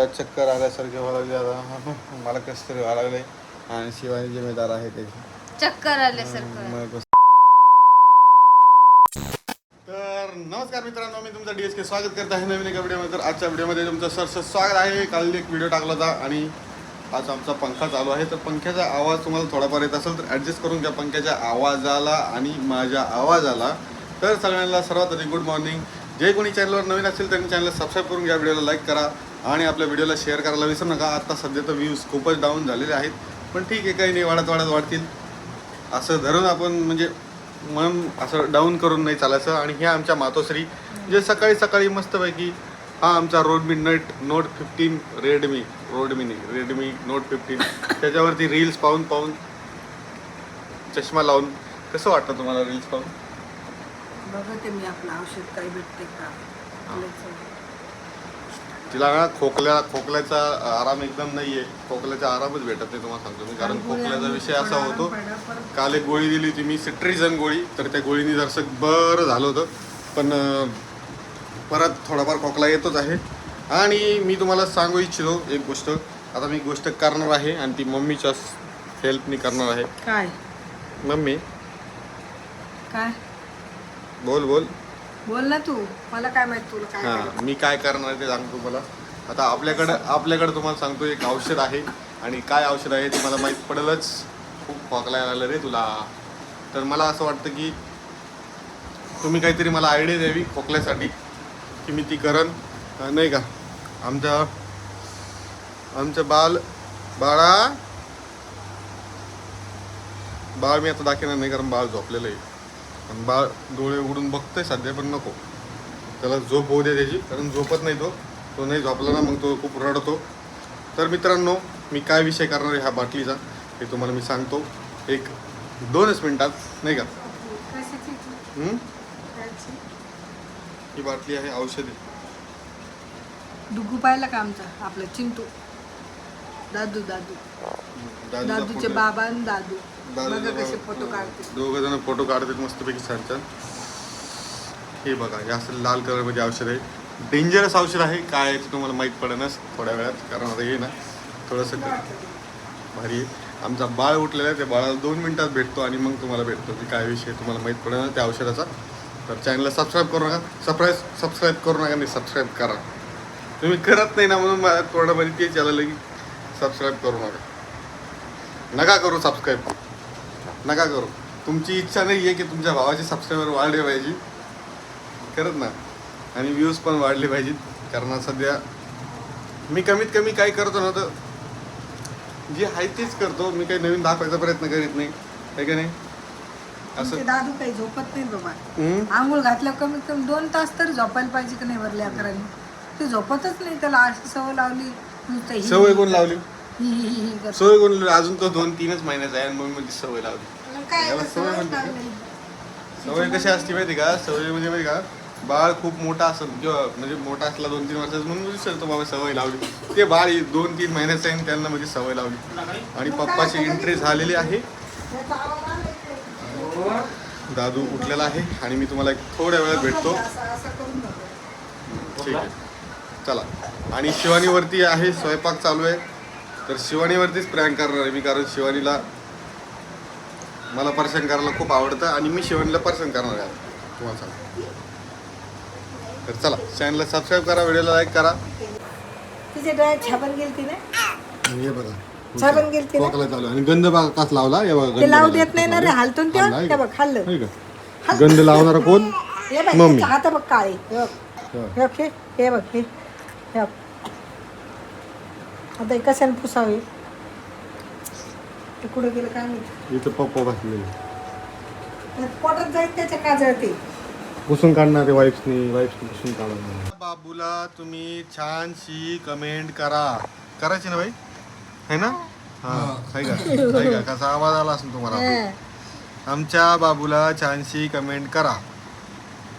मला चक्कर आल्यासारखे व्हायला लागले आता. मला कसं तरी व्हायला लागले आणि शिवाय जिम्मेदार आहे त्याची चक्कर आल्यासारखं. तर नमस्कार मित्रांनो, मी तुमचा DSK स्वागत करत आहे नवीन एका व्हिडिओमध्ये. तर आजच्या व्हिडिओमध्ये तुमचं सरसं स्वागत आहे. काल एक व्हिडिओ टाकला होता आणि आज आमचा पंखा चालू आहे. तर पंख्याचा आवाज तुम्हाला थोडाफार येत असेल तर ॲडजस्ट करून घ्या पंख्याच्या आवाजाला आणि माझ्या आवाजाला. तर सगळ्यांना सर्वात आधी गुड मॉर्निंग. जे कोणी चॅनलवर नवीन असेल त्यांनी चॅनलला सबस्क्राईब करून घ्या, व्हिडिओला लाईक करा आणि आपल्या व्हिडिओला शेअर करायला विसरू नका. आता सध्या तर व्ह्यूज खूपच डाऊन झालेले आहेत, पण ठीक आहे, काही नाही, वाढत वाढतील असं धरून आपण म्हणजे मन असं डाऊन करून नाही चालायचं. आणि ह्या आमच्या मातोश्री जे सकाळी सकाळी मस्तपैकी हा आमचा रेडमी नोट 15 रेडमी नोट 15 त्याच्यावरती रील्स पाहून चष्मा लावून कसं वाटतं तुम्हाला रील्स पाहून? बघते मी आपलं औषध काही भेटते का. तिला ना खोकल्याचा आराम एकदम नाही आहे. खोकल्याचा आरामच भेटत नाही तुम्हाला सांगतो मी. कारण खोकल्याचा विषय असा होतो, काल एक गोळी दिली होती मी, सिट्रिझन गोळी. तर त्या गोळीने जरासं बरं झालं होतं, पण परत थोडाफार खोकला येतोच आहे. आणि मी तुम्हाला सांगू इच्छितो एक गोष्ट. आता मी गोष्ट करणार आहे आणि ती मम्मीच्या हेल्पनी करणार आहे. काय मम्मी काय बोल बोल ना तू. मला काय माहित तुला काय हां, करायचं. मी काय करणार आहे ते सांगतो मला. आता आपल्याकडं तुम्हाला सांगतो एक औषध आहे. आणि काय औषध आहे ते मला माहीत पडेलच. खूप खोकला लागलं रे तुला. तर मला असं वाटतं की तुम्ही काहीतरी मला आयडिया द्यावी खोकल्यासाठी की मी ती करन नाही का. आमचं बाळ मी आता दाखवणार नाही, कारण बाळ झोपलेलं आहे. पण बाळ डोळे उघडून बघतोय सध्या, पण नको, त्याला झोप होऊ दे त्याची, कारण झोपत नाही तो नाही झोपला ना मग तो खूप रडतो. तर मित्रांनो, मी काय विषय करणार आहे ह्या बाटलीचा हे तुम्हाला मी सांगतो 1-2 मिनिटात, नाही का. ही बाटली आहे औषधी. डुगू पाहिला का आमचा आपला चिंटू दादूचे बाबा आणि दादू बघा कसे फोटो काढते. दोघं जण फोटो काढतात मस्तपैकी छान. हे बघा, हे असं लाल कलरमध्ये औषध आहे. डेंजरस औषध आहे. काय आहे ते तुम्हाला माहीत पडेनच थोड्या वेळात, कारण आता हे ना थोडंसं भारी आहे. आमचा बाळ उठलेला आहे, त्या बाळाला 2 मिनिटात भेटतो आणि मग तुम्हाला भेटतो की काय विषय तुम्हाला माहीत पडेल त्या औषधाचा. तर चॅनलला सबस्क्राईब करू नका. सबस्क्राईब करू नका, नाही सबस्क्राईब करा. तुम्ही करत नाही ना, म्हणून माझ्या तोंडामध्ये तेच आलं की सबस्क्राईब करू नका करू. सबस्क्राईब नका करू. तुमची इच्छा नाही आहे की तुमच्या भावाचे सबस्क्रायबर वाढले पाहिजे, करत ना, आणि व्ह्यूज पण वाढले पाहिजेत. कारण सध्या मी कमीत कमी काय करतो ना, तर जे आहे तेच करतो. मी काही नवीन दाखवायचा प्रयत्न करीत नाही, आहे का नाही. असं दादू काही झोपत नाही बाबा. आंघोळ घातल्या कमीत कमी 2 तास तरी झोपायला पाहिजे की नाही वरल्या अकरांनी. ते झोपतच नाही. त्याला अशी सवय लावली. सवय कोण लावली? ही करतो. सवय कोण लावली? अजून तो 2-3च महिन्याचा आहे आणि मग म्हणजे सवय लावली. काय याला सवय सवयच म्हणते का? लागली. सवय कशी असते माहिती का? सवय म्हणजे माहिती का, बाळ खूप मोठा असेल म्हणजे मोठा असला 2-3 वर्षाचा म्हणून विचारतो बाबा सवय लावली. ते बाळ 2-3 महिन्याचं आहे आणि त्यांना म्हणजे सवय लावली. आणि पप्पाची एंट्री झालेली आहे. दादू उठलेला आहे आणि मी तुम्हाला थोड्या वेळात भेटतो. ठीक आहे, चला. आणि शिवानीवरती आहे, स्वयंपाक चालू आहे. तर शिवानीवरतीच प्रँक करणार आहे मी, कारण शिवानीला मला पर्सन करायला खूप आवडतं आणि मी शिवानीला पर्सन करणार आहे तुम्हाला सांग. तर चला, चॅनलला सबस्क्राईब करा, व्हिडिओला लाईक करा. तुझे डोळ्यात छापण गेलती ना. हे बघा, छापण गेलती ना. खोकला चालू आणि गंध बघा कसा लावला. हे बघा, ते लावू देत नाही ना रे, हालतून ते बघ खाल्लं. नाही का, गंध लावणारा कोण? हे बघ, मम्मी. हात बघ काळे. हे बघ हे बघ हे बघ. आता कशाने पुसावे ते कुठं गेलं काय माहिती. इथं पप्पा बसलेले, पोटात जाईल त्याच्या काजळते. पुसून काढणारे वाईफ्सनी पुसून काढणार. बाबूला तुम्ही छानशी कमेंट करायची ना बाई, है ना. हां, आहे का कसा आवाज आला असेल तुम्हाला. आमच्या बाबूला छानशी कमेंट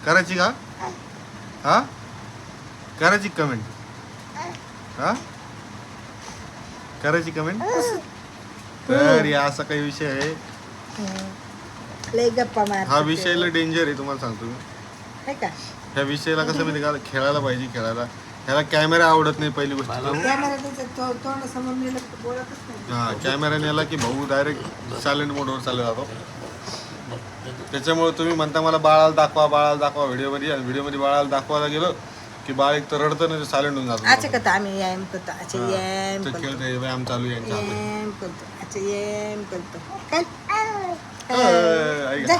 करायची का? हा, करायची कमेंट. हा, करायची कमेंट. तर या असा काही विषय आहे. लय गप्पा मार. हा विषय लय डेंजर आहे तुम्हाला सांगतो मी. आहे का. ह्या विषयाला कसं माहिती का, खेळायला पाहिजे. ह्याला कॅमेरा आवडत नाही पहिली गोष्ट तर. कॅमेरा त्याच्या तोंडासमोर नेलं तर बोलतच नाही. हा कॅमेरा नेला की भाऊ डायरेक्ट सायलेंट मोडवर चालू जातो. त्याच्यामुळे तुम्ही म्हणता मला बाळाला दाखवा व्हिडिओमध्ये, आणि व्हिडिओमध्ये बाळाला दाखवायला गेलो की बाळ एक तर रडतं नाही तर सायलेंट होऊन जातो. अच्छा करतो आम्ही व्यायाम करतो. अच्छा व्यायाम ते करतो. खेळते व्यायाम चालू आहे यांच्या हातात. व्यायाम करतो. अच्छा व्यायाम करतो. काय ऐका.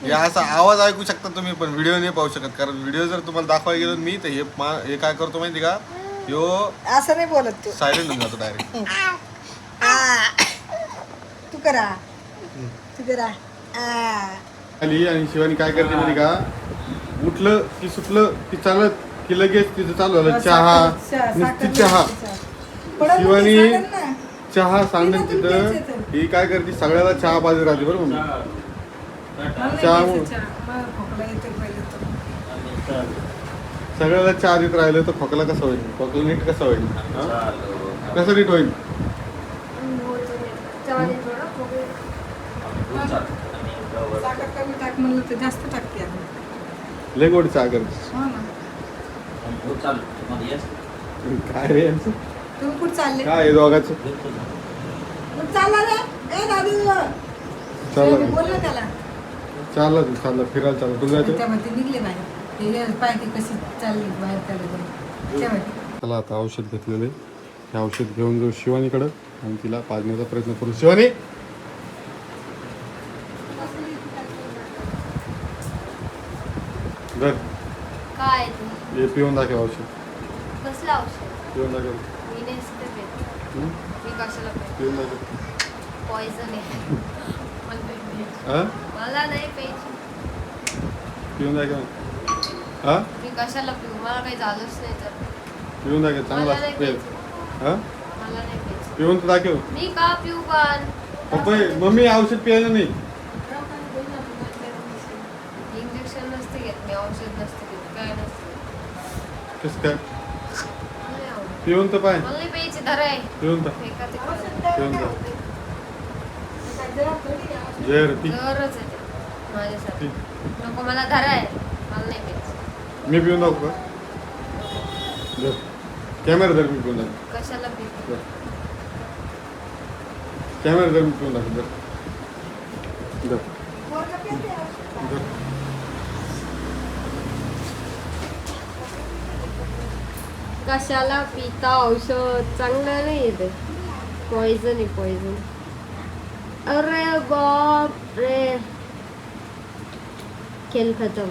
या असा आवाज ऐकू शकता तुम्ही, पण व्हिडिओ नाही पाहू शकत, कारण व्हिडिओ जर तुम्हाला दाखवायला गेलो मी तर हे काय करतो माहिती का, ह्यो असं नाही बोलत तू. सायलेंट होऊन जातो डायरेक्ट. तू करा. आली आणि शिवानी काय करते माहिती का, उठलं की सुटलं की चालत की लगेच तिथं चालू झालं चहा, नुसती चहा. शिवानी चहा सांगेन तिथं, ही काय करते सगळ्याला चहा पाहिजे राहते बरं मम्मी. सगळ्याला चहा देत राहिलं तर खोकला कसा होईल, खोकला नीट कसा होईल, कसं नीट होईल. साखर कमी टाक म्हणलं तर जास्त टाकते. लय गोड चहा करते. काय रे यांचं, तुम्ही कुठं चालले? काय आहे दोघांचं. चालला रे ए दादू. चाललं बोल ना त्याला. चाललं फिरायला चाललं. तुला जायचं. त्यामध्ये निघले बाहेर, हे पाय की कशी चालली बाहेर त्याला. चला आता औषध घेतलेले, हे औषध घेऊन जाऊ शिवानीकडं आणि तिला पाजण्याचा प्रयत्न करू. शिवानी घर काय हे पिऊन दाखव औषध. कसलं औषध? पिऊन दाखव. मी नसते पेत. मी कशाला पेत? पिऊन दाखव. पॉइझन आहे. मला नाही प्यायची. हा मला नाही प्यायची. पिऊन दाखव. हा मी कशाला पिऊ? मला काही झालंच नाही तर. पिऊन दाखव चांगला मला नाही पेल. प्यायची. हा मला नाही प्यायची. पिऊन तर दाखव. मी का पिऊ पण? पप्पा मम्मी औषध प्यायचं नाही. इंजेक्शन नसते घेत मी, औषध नसते घेत, काय नसते. कसं काय मला नाही आवडत. पिऊन तर पाय. मला नाही प्यायची. धर आहे. पिऊन तर फेका तिकडे. पिऊन तर जर पी. जरच आहे ते माझ्यासाठी. नको मला धर आहे. मला नाही प्यायची. मी पिऊन दाखवू का. जर कॅमेरा जर मी पिऊन दाखव. कशाला पिऊ? कॅमेरा जर मी पिऊन दाखव. जर कशाला पिता औषध? चांगलं नाही येते. पॉइझन आहे पॉइझन. अरे बाप रे. खेल खत्म.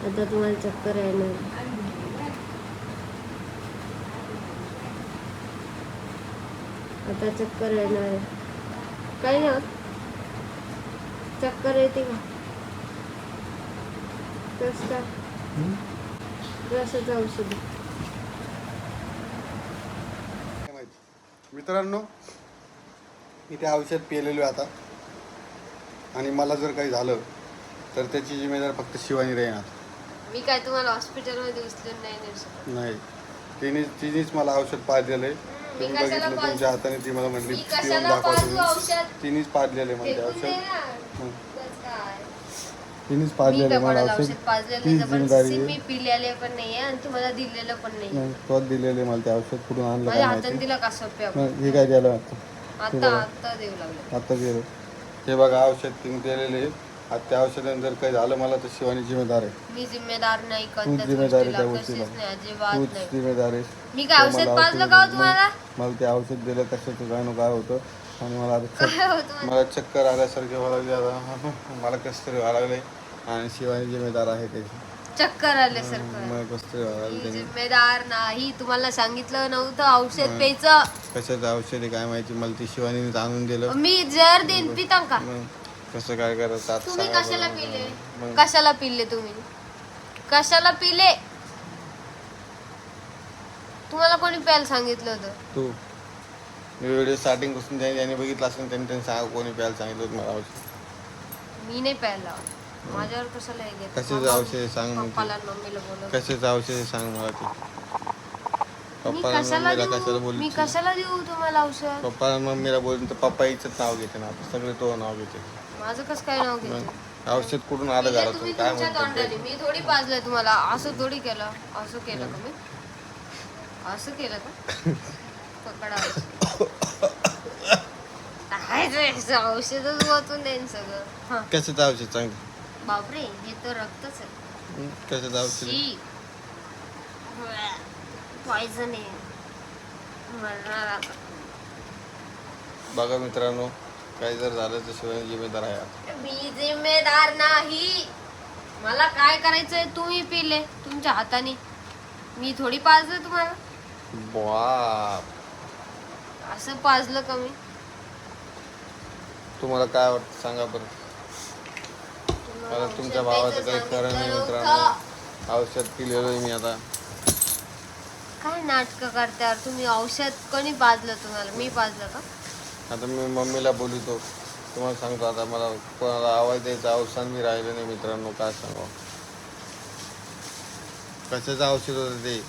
आता तुम्हाला चक्कर येणार. आता चक्कर येणार आहे. काही ना चक्कर येते का? कसं काय? कशाचं औषध? मित्रांनो इथे औषध पिलेलो आहे आता, आणि मला जर काही झालं तर त्याची जिम्मेदार फक्त शिवानी राहणार. मी काय तुम्हाला हॉस्पिटलमध्ये उचलून नाही नेऊ शकत. नाही, तिनेच मला औषध पाजलेलं आहे. मी तुम्ही कशाला बघितलं तुमच्या हाताने, ती मला म्हटली मी पिऊन कशाला दाखवा पाजू तुम्ही. औषध? तिनेच पाजलेले मला ते फेकून दे औषध. ना. हं. कसं काय? तिनेच मी पाजलेले काय मला कोणाला औषध. औषध पाजलेलं तीच नाही. जिम्मेदारी जबरदस्ती आहे. मी पिलेले पण नाहीये आणि तुम्हाला दिलेलं पण नाही. नाही, तोच दिलेले मला ते औषध कुठून आणलं माझ्या काय हाताने माहिती. दिला का सोप्या? नाही, हे काय द्यायला आता देऊ लागले. आता गेलो. हे बघा औषध तिने दिलेले आहे. आता त्या औषधाने जर काही झालं मला तर शिवानी जिम्मेदार आहे. मी जिम्मेदार नाही. तूच कोणत्याच जिम्मेदार आहे गोष्टीला त्या कशीच गोष्टीला. नाही. अजिबात तूच नाही. जिम्मेदार आहे. मी काय औषध पाजलं का हो तुम्हाला? मला ते औषध दिलं कशाचं काय काय होतं, आणि मला आता काय होतं? मला चक्कर आल्यासारखे व्हायला लागले आता. मला कसं तरी व्हायला लागले, आणि शिवानी जिम्मेदार आहे त्याची. चक्कर आल्यासारखं. मला कसं तरी व्हायला मी लागले. जिम्मेदार नाही. तुम्हाला सांगितलं नव्हतं औषध प्यायचं. कशाचं औषध आहे काय माहिती, मला ती शिवानीनेच आणून दिलं. मी जर देईन पिता का? मग कसं काय करायचं आता तुम्ही सांगा कशाला बरं. पिले? मग कशाला पिले तुम्ही? कशाला पिले? तुम्हाला कोणी प्यायला सांगितलं होतं? तू व्हिडिओ स्टार्टिंग पासून ज्याने बघितलं असेल त्यांनी सांगा कोणी प्यायला सांगितलं होतं मला औषध. मी नाही प्यायला. माझ्यावर कशाला हे घेता? कशाचं औषध आहे सांग मग ते. पप्पाला आणि मम्मीला बोलव. कशाचं औषध आहे सांग मला ते. मी पप्पाला कशाला मम्मीला देऊ? कशाला मी बोलली. कशाला देऊ तुम्हाला औषध? पप्पाला मम्मीला बोलून तर पप्पा हिचंच नाव घेते ना आता. सगळे तो नाव घेते. माझं कसं काय नाव घेतो मग औषध कुठून आलं घरातून तुम्ही काय तुमच्या म्हणतो ते? तोंडाने मी थोडी पाजलंय तुम्हाला असं थोडी केलं असं केलं का मी असं केलं का पकडा औषधच वाचून देईन सगळं हा कशाचं औषध चांगलं? बापरे हे तर रक्तच आहे कशाचं औषध? पॉइझन आहे मरणार आता बघा मित्रांनो, काही जर झालं तर शिवाय जिम्मेदार आहे आता. मी जिम्मेदार नाही. मला काय करायचंय तुम्ही पिले तुमच्या हाताने. मी थोडी पाजलं तुम्हाला. बाप, असं पाजलं का मी? तुम्हाला काय वाटतं सांगा बरं. मला तुमच्या भावाचं काही खरं नाही मित्रांनो. औषध पिलेलं आहे मी आता. काय नाटकं करत्यावर तुम्ही. औषध कोणी पाजलं तुम्हाला? मी पाजलं का? आता मी मम्मीला बोलतो, तुम्हाला सांगतो आता. मला कोणाला आवाज द्यायचा अवसान मी राहिलं नाही मित्रांनो. काय सांगा, कशाचं औषध होतं ते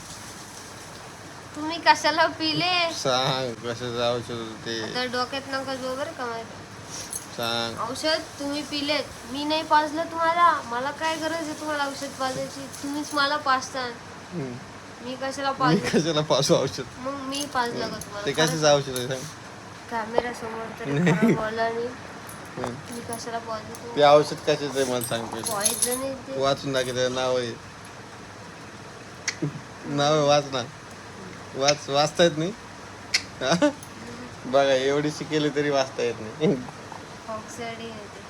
तुम्ही कशाला पिले? सांग. कशाचं औषध होतं ते आता डोक्यात नका जो बरं का माझ्या. सांग. औषध तुम्ही पिलेत, मी नाही पाजलं तुम्हाला. मला काय गरज आहे तुम्हाला औषध पाजायची? तुम्हीच मला पाजता. मी कशाला मी पाजलं? कशाला पाजू औषध? मग मी पाजलं का तुम्हाला? ते कशाचं औषध आहे सांग. कॅमेरा समोर तरी खरं बोला आणि मी कशाला पाजलं? ते औषध कशाचं आहे मला सांग पहिले. पॉइझन आहे ते. वाचून दाखव, त्याचं नाव आहे. नाव आहे, वाच ना. वाचता येत नाही. हा? बघा, एवढी शिकेली तरी वाचता येत नाही. ऑक्सिडी आहे ते.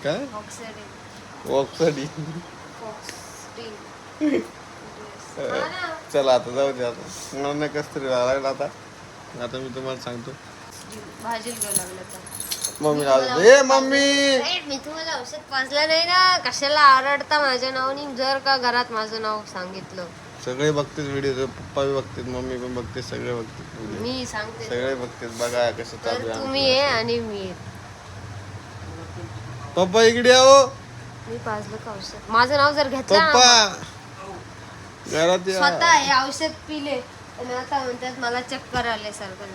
काय ऑक्सिडी. ऑक्सडी? ऑक्सिडी. चला आता जाऊ दे. आता मला कस तरी लागला आता. आता मी तुम्हाला सांगतो. भाजीला घेऊ लागलं तर. मम्मी आवाज, ए मम्मी. मी तुम्हाला औषध पाजलं नाही ना. कशाला आरडता माझ्या नावाने? जर का घरात माझं नाव सांगितलं. सगळे बघतेच व्हिडिओ. पप्पा बी बघतेत, मम्मी पण बघते, सगळे बघतेत व्हिडिओ. मी सांगते सगळे बघतेत. बघा कसं तर चालू आहे तुम्ही आहे आणि मी आहे. पप्पा इकडे आओ. मी पाजलं का औषध? माझं नाव जर घेतलं ना, पप्पा घरात या. स्वतः हे औषध पिले आणि आता म्हणतात मला चक्कर आले सारखं.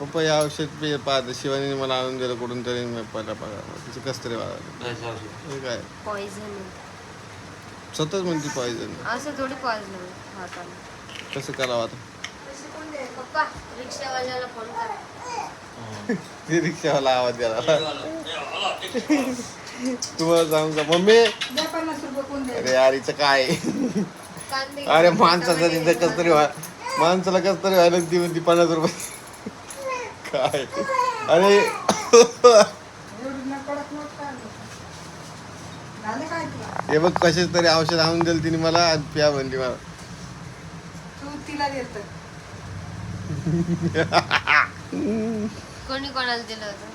पप्पा या औषध पे पाहत शिवानीने मला आणून दिलं कुठून तरी. मी पहिला बघा तिचं कस तरी हे काय पॉइझन स्वतःच म्हणते पॉइझन. असं थोडी पाजलं हाताने. कसं करावं आता? पप्पा रिक्षावाल्याला फोन करा. ती रिक्षावाला आवाज द्यायला. तुम्हाला सांगू का मम्मी? द्या 50 रुपये कोण द्या. अरे यार हिचं काय? कांदे अरे माणसाचं तिथं कस तरी माणसाला कस तरी व्हायला ती म्हणती 50 रुपये. काय अरे एवढी न कडक नोट काय झालं काय तुला? हे बघ कशाच तरी औषध आणून दिलं तिने मला आणि प्या म्हणली मला. तू तिला देत. कोणी कोणाला दिलं होतं?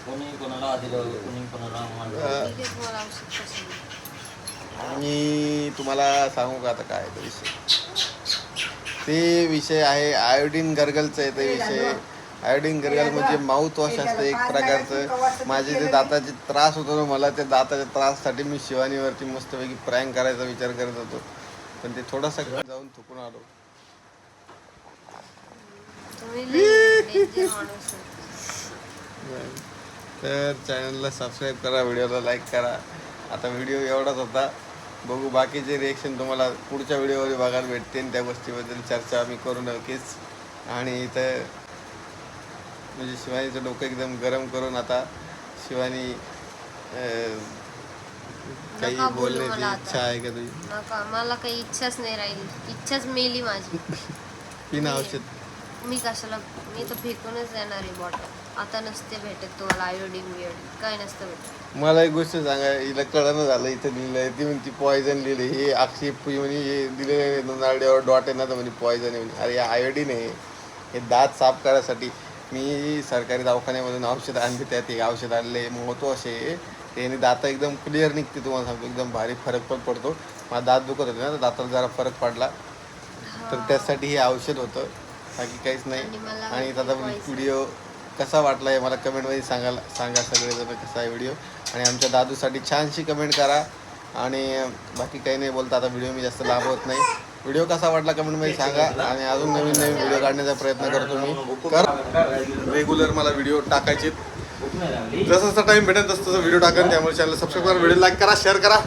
कोणी कोणाला दिलं, कोणी कोणाला मानलं. ठीक आहे, तुम्हाला औषध कसं दिलं? मी तुम्हाला सांगू का आता काय तो विषय? ते विषय आहे आयोडीन गरगलचा आहे. ते विषय आयोडीन गरगल म्हणजे माउथ वॉश असतं एक प्रकारचं. माझे जे दाताचे त्रास होतो ना, मला त्या दाताच्या त्राससाठी मी शिवानीवरती मस्तपैकी प्रँक करायचा विचार करत होतो, पण ते थोडासा जाऊन थुकून आलो. तुम्ही लय danger माणूस आहे. तर चॅनलला सबस्क्राईब करा, व्हिडिओला लाईक करा. आता व्हिडिओ एवढाच होता. बघू बाकीचे रिएक्शन तुम्हाला पुढच्या व्हिडिओवर बघायला भेटते. त्या गोष्टीबद्दल चर्चा आम्ही करू नक्कीच. आणि इथं म्हणजे शिवानीचं डोकं एकदम गरम करून आता शिवानी काही नका बोलू मला बोलण्याची आता. इच्छा आहे का तुझी? नका, मला काही इच्छाच नाही राहिली. इच्छाच मेली माझी. पिना औषध. मी कशाला, मी तर फेकूनच देणार आहे बॉटल. आता नसते भेटत तुम्हाला आयोडीन बियोडीन काय नसतं भेटत. मला एक गोष्ट सांगा, हिला कळलं झालं इथं लिहिलंय. ती म्हणती पॉयझन लिहिले. हे अक्षय म्हणे हे दिलेलं नारड्यावर डॉट आहे ना, तर म्हणजे पॉयझन आहे म्हणे. अरे आयोडीन आहे हे दात साफ करायसाठी. मी सरकारी दवाखान्यामधून औषध आणले, त्यात एक औषध आणले मोहतो असे. त्याने दात एकदम क्लिअर निघते. तुम्हाला सांगतो एकदम भारी फरक पण पडतो. माझा दात दुखत होते ना, तर दाताला जरा फरक पडला. तर त्यासाठी हे औषध होतं, बाकी काहीच नाही. आणि आता व्हिडिओ कसा वाटला आहे मला कमेंटमध्ये सांगा सगळेजण कसा आहे व्हिडिओ. आणि आमच्या दादूसाठी छानशी कमेंट करा. आणि बाकी काही नाही बोलता. आता व्हिडिओ मी जास्त लाभवत नाही. व्हिडिओ कसा वाटला कमेंटमध्ये सांगा. आणि अजून नवीन व्हिडिओ काढण्याचा प्रयत्न करतो मी. रेग्युलर मला व्हिडिओ टाकायचे. भूक नाही लागली जसा टाइम भेटेल तसं व्हिडिओ टाकन. त्यामुळे चॅनल सबस्क्राईब करा, व्हिडिओ लाईक करा, शेअर करा.